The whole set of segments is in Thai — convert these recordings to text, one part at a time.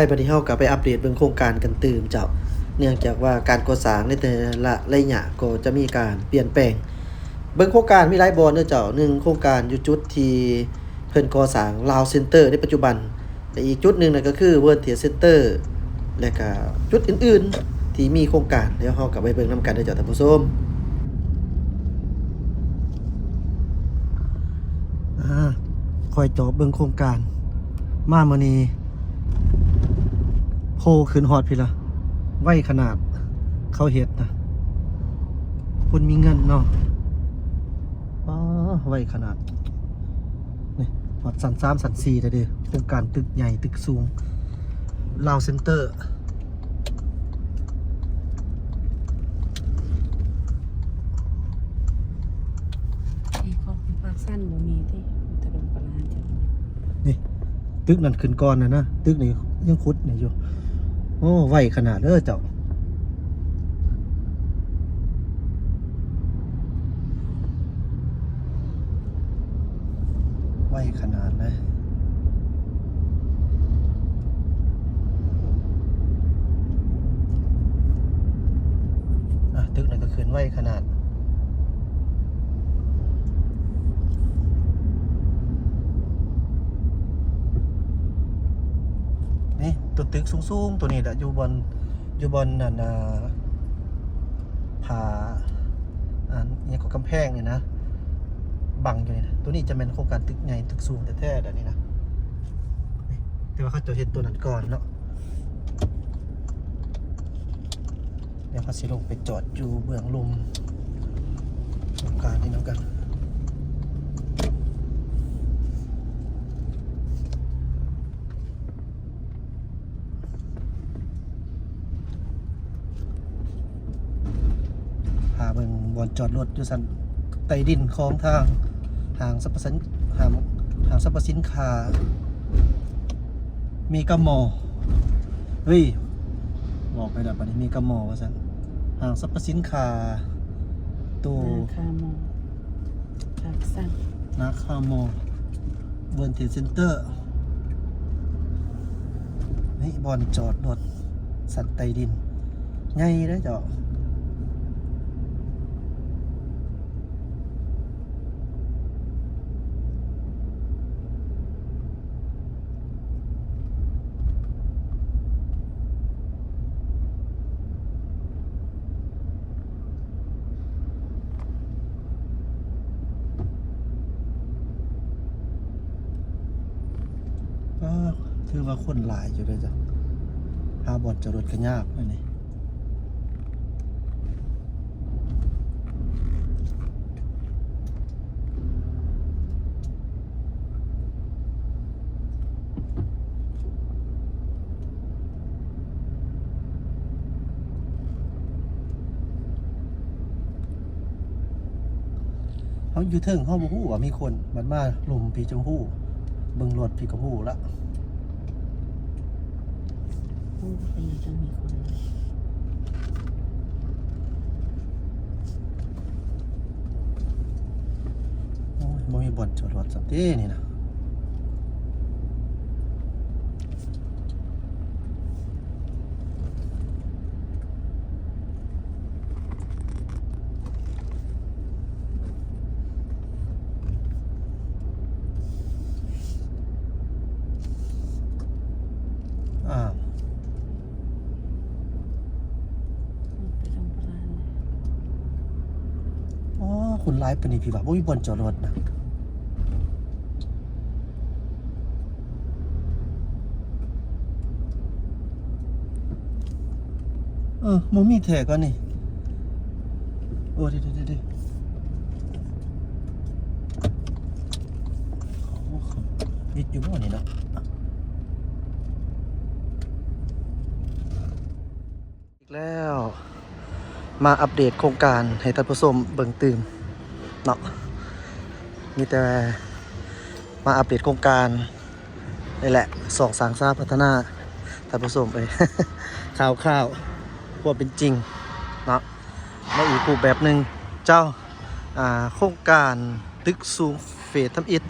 บัดนี้เฮาก็ไปอัปเดตเบิ่งโครงการกันตื่มเจ้าเนื่องจากว่าการก่อสร้างในแต่ละระยะก็จะมีการเปลี่ยนแปลงเบิ่งโครงการมีหลายบ่อนเด้อเจ้า1โครงการอยู่จุดที่เพิ่นก่อสร้างลาวเซ็นเตอร์ในปัจจุบันและอีกจุดหนึ่งนั่นก็คือ World Trade Center และก็จุดอื่นๆที่มีโครงการเดี๋ยวเฮาก็ไปเบิ่งนํกันเด้อเจ้าท่านผู้ชมค่อยจอบเบิ่งโครงการมามื้อนี้โพขึ้นฮอดพี่ละไว้ขนาดเขาเฮ็ดนะคนมีเงินเนาะไว้ขนาดนี่ฮอดสัน3สัน4ได้เด้อโครงการตึกใหญ่ตึกสูงลาวเซ็นเตอร์ที่เขาเป็นภาคสั้นบ่มีที่ตะดงปลาจัง นี่ตึกนั่นขึ้นก่อนนะตึกนี่ยังขุดนี่อยู่โอ้ไว้ขนาดเด้อเจ้าไว้ขนาดนะตึกนั่นก็ขึ้นไว้ขนาดนี่ตัวตึกสูงๆตัวนี้แหละอยู่บนนั่นผาเนี่ยก็กำแพงเนี่ยนะบังอยู่นี่นะตัวนี้จะเป็นโครงการตึกใหญ่ตึกสูงแท้ๆแบบนี้นะแต่ว่าเขาจะเห็นตัวนั้นก่อนเนาะเดี๋ยวเขาสิลงไปจอดอยู่เบื้องลมโครงการนี้น้ำกันพาเบิ่งบอนจอดรถอยู่สันใต้ดินของทางห้างสรรพสินค้ามีกะมอเฮ้ยบอกไปแล้วบัดนี้มีกะมอว่าซั่นห้างสรรพสินค้าตู้ นาคามองภาคสั้น นาคามอเวิร์นเทรดเซ็นเตอร์นี่บอนจอดรถสันใต้ดินใหญ่เด้อเจ้าถือว่าคนหลายอยู่เลยจ้ะหาบ่อนจอดรถก็ยากเลยนี่เขาอยู่เทิงเขาบ่ฮู้ว่ามีคนมันมาหลุมพี่จังฮู้เบิ่งรถพี่ก็ฮู้ละ ผู้เป็นจังมีคน โอ้ยบ่มีบ่อนจอดรถสักทีนี่นะตะดงปลา อ๋อคุณไลฟ์เป็นนี่พี่บ่าบ่มีบ่อนจอดรถนะบ่มีแท้ก่อนนี่โอ้ดิโอ้ยึดอยู่บ่นี่เนาะอีกแล้วมาอัปเดตโครงการให้ท่านผู้ชมเบิ่งตื่มเนาะมีแต่มาอัปเดตโครงการนี่แหละสองสร้างสร้างพัฒนาท่านผู้ชมไป ข่าวความเป็นจริงเนาะและอีกรูปแบบหนึ่งเจ้าโครงการตึกสูงเฟสทำอิฐ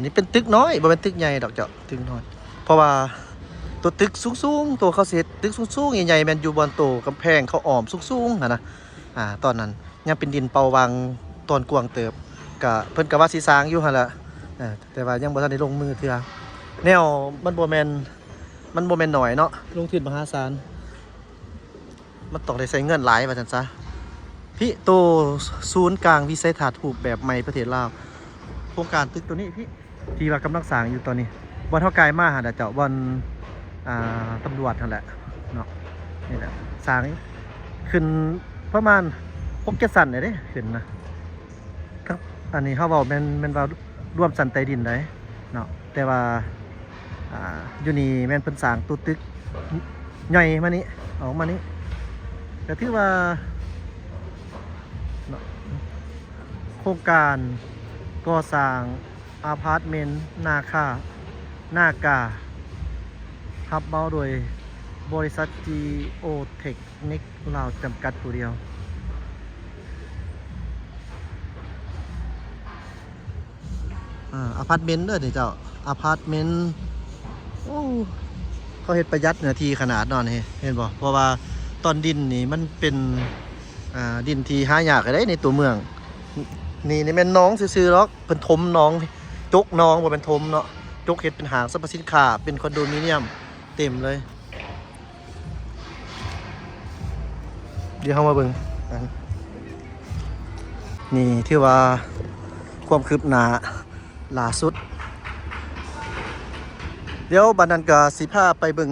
นี่เป็นตึกน้อยบ่เป็นตึกใหญ่ดอกเจ้าตึกน้อยเพราะว่า ตัวตึกสูงๆตัวเขาเสร็จตึกสูงๆใหญ่ๆแม่นอยู่บนโตกำแพงเขาอ้อมสูงๆนะตอนนั้นยังเป็นดินเปาวังตอนกวางเติบก็เพิ่นก็ว่าสิสร้างอยู่หั่นล่ะแต่ว่ายังบ่ทันได้ลงมือเทื่อแนวมันบ่แม่นน้อยเนาะลงทุนมหาศาลมันต้องได้ใช้เงินหลายว่าซั่นซะพี่โตศูนย์กลางวิสัยทัศน์รูปแบบใหม่ประเทศลาวโครงการตึกตัวนี้พี่ที่ว่ากำลังสร้างอยู่ตอนนี้บ่เฮากายมาหั่นน่ะเจ้าบ่ตำรวจนั่นแหละเนาะนี่แหละสร้างขึ้นประมาณ6-7 ชั้นได้ขึ้นนะครับอันนี้เขาบอกแม่นว่าร่วมชั้นใต้ดินได้เนาะแต่ว่าอยู่นี่แม่นเพิ่นสร้างตู้ตึกใหญ่มานี้ออกมานี้ก็ถือว่าเนาะโครงการก่อสร้างอพาร์ตเมนต์นาการับเหมาโดยบริษัท GO Technic ลาวจำกัดผู้เดียวอพาร์ตเมนต์เด้อนี่เจ้าอพาร์ตเมนต์โอ้เขาเฮ็ดประหยัดเนื้อที่ขนาดนั้นเห็นบ่เพราะว่าตอนดินนี่มันเป็นดินที่หายากได้ในตัวเมืองนี่แม่นน้องซื่อๆหรอกเพิ่นถมน้องจกน้องบ่เป็นถมเนาะจกเฮ็ดเป็นห้างสรรพสินค้าเป็นคอนโดมิเนียมเต็มเลยเดี๋ยวเข้ามาเบิ่งนี่ที่ว่าความคืบหน้าล่าสุดเดี๋ยวบัดนั้นก็สิพาไปเบิ่ง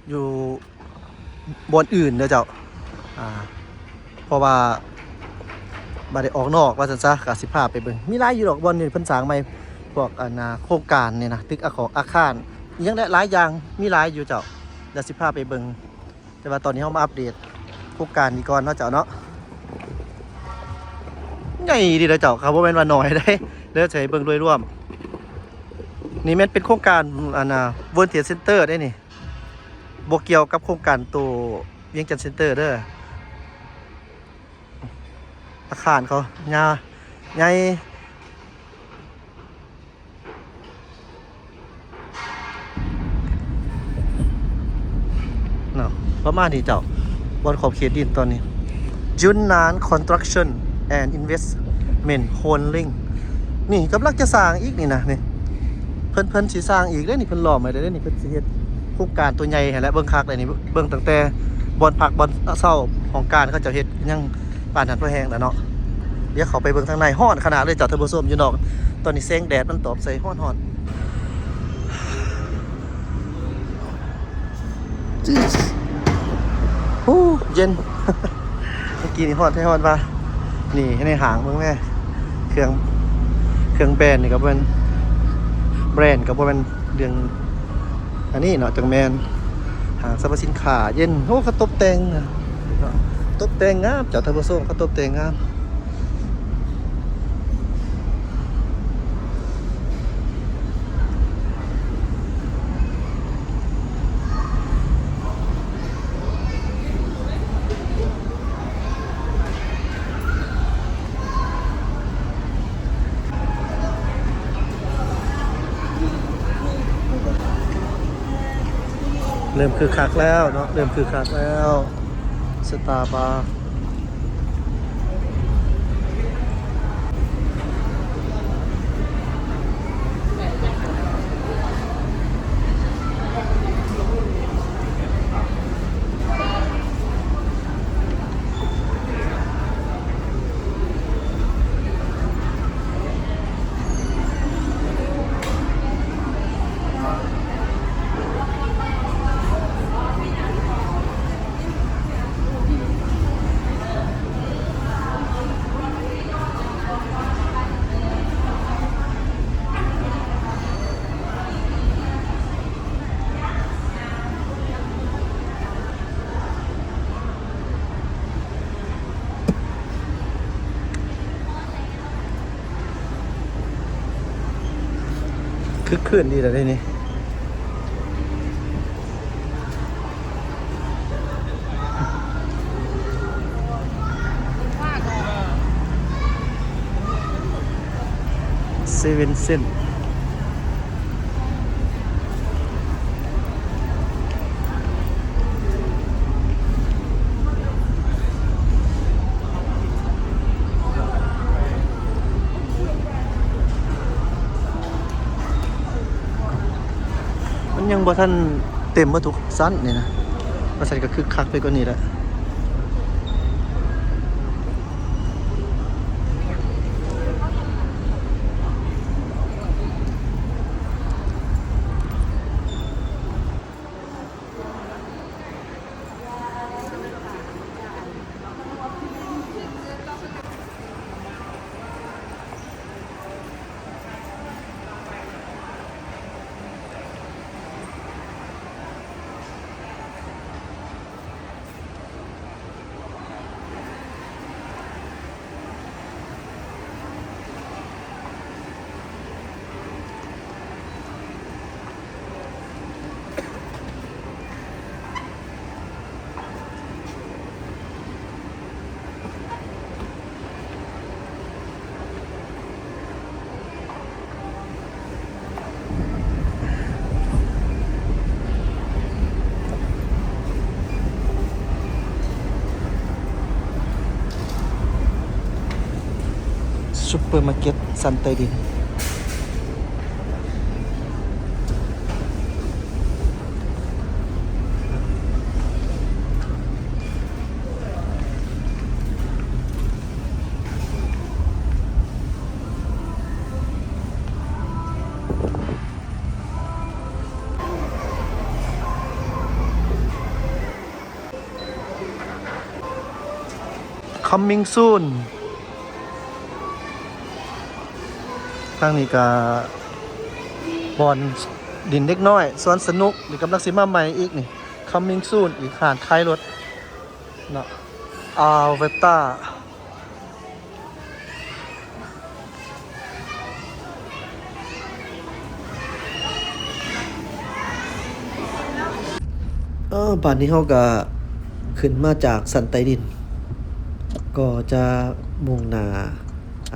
อยู่บอนอื่นเด้อเจ้าเพราะว่าบ่ได้ออกนอกว่าซั่นซะก็สิพาไปเบิ่งมีหลายอยู่ดอกบอนนี่เพิ่นสร้างใหม่พวกโครงการนี่นะตึกอาคารอีหยังได้หลายอย่างมีหลายอยู่เจ้าเดี๋ยวสิพาไปเบิ่งแต่ว่าตอนนี้เฮามาอัปเดตโครงการนี้ก่อนเนาะเจ้าเนาะใหญ่ดีเด้อเจ้าครับบ่แม่นว่าน้อยได้เด้อใช้เบิ่งโดยรวมนี่แม่นเป็นโครงการVolunteer Center ได้นี่บ่เกี่ยวกับโครงการตัวเวียงจันทน์เซ็นเตอร์เด้ออาคารเขาใหญ่เนาะประมาณนี้เจ้าบนขอบเขตดินตอนนี้จุนนาน Construction and Investment Holding นี่กำลังจะสร้างอีกนี่นะนี่เพิ่นสิสร้างอีกเด้อนี่เพิ่นล้อมไว้เด้อนี่เพิ่นสิเฮ็ดโครงการตัวใหญ่ให้แล้วเบิ่งคักเลยนี่เบิ่งตั้งแต่บอนพักบอนเช้าของการเขาเจ้าเฮ็ดยังปานนั้นบ่แห้งแล้วเนาะเดี๋ยวเขาไปเบิ่งทางในร้อนขนาดเลยเจ้าท่านผู้ชมอยู่นอกตอนนี้แสงแดดมันตอบใส่ร้อนโอ้เย็น เมื่อกี้นี่ร้อนแท้ร้อนป่ะนี่ในหางเบิ่งแม่เครื่องแบรนด์นี่ก็เป็นแบรนด์ก็บ่แม่นเรื่องอันนี้เนาะจังแมนหางสรรพสินค้าเย็นโอ้เขาตบแต่งนะตบแต่งงามเจ้าท่านผู้ชมเขาตบแต่งงามเริ่มคือคักแล้วเนาะเริ่มคือคักแล้วสตาร์บาร์คึกคืนดีแล้วได้นี่เซเว่นเซน ยังบ่ทันเต็มหมดทุกสั้นนี่นะว่าซั่นก็คึกคักไปกว่านี้แหละซุปเปอร์มาร์เก็ตซันใต้ดินcoming soon ทางนี้ก็บอลดินเล็กน้อยสวนสนุกหรือกำลังสิมาใหม่อีกนี่ coming soon อีกหานท้ายรถเนาะอัลเวต้าบ้านนี้เขาก็ขึ้นมาจากสันใต้ดิน ก็จะมุ่งหน้า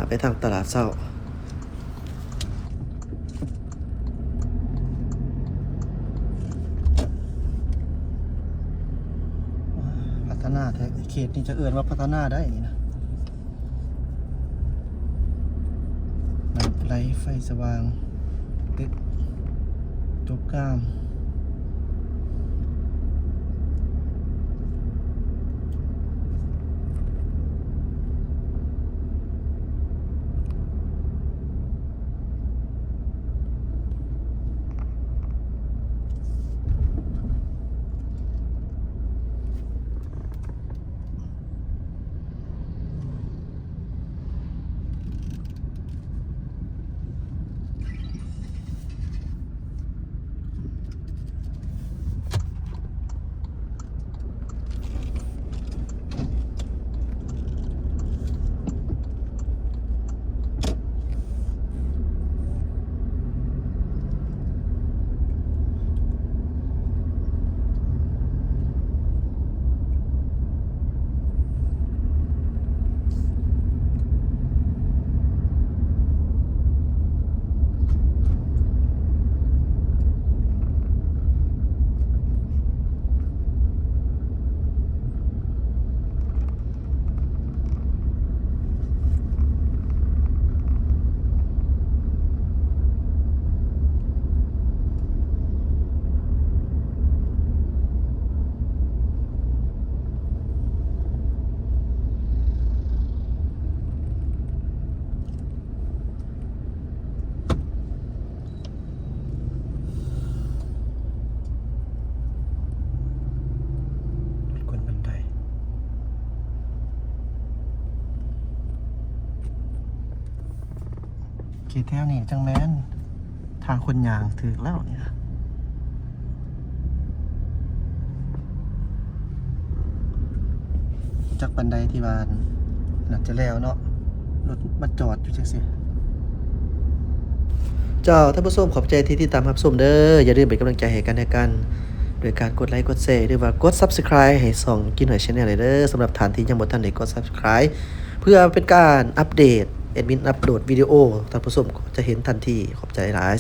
ไปทางตลาดเช้าพัฒนาแท้เขตนี้จะเอื่นว่าพัฒนาได้นะน้ำไหลไฟสว่างตึกจบกล้าม ขีดแถวนี่จังแม่นทางคนยางถือแล้วเนี่ยจากบันไดที่บ้านน่าจะแล้วเนาะรถมาจอดอยู่จังสิเจ้าท่านผู้ชมขอบใจที่ติดตามรับชมเด้ออย่าลืมเป็นกำลังใจให้กันและกันโดยการกดไลค์กดแชร์หรือว่ากด Subscribe ให้ส่องกินหน่อย Channel เลยเด้อสำหรับฐานที่ยังบ่ทันได้กด Subscribe เพื่อเป็นการอัปเดตแอดมินอัปโหลดวิดีโอท่านผู้ชมจะเห็นทันทีขอบใจหลาย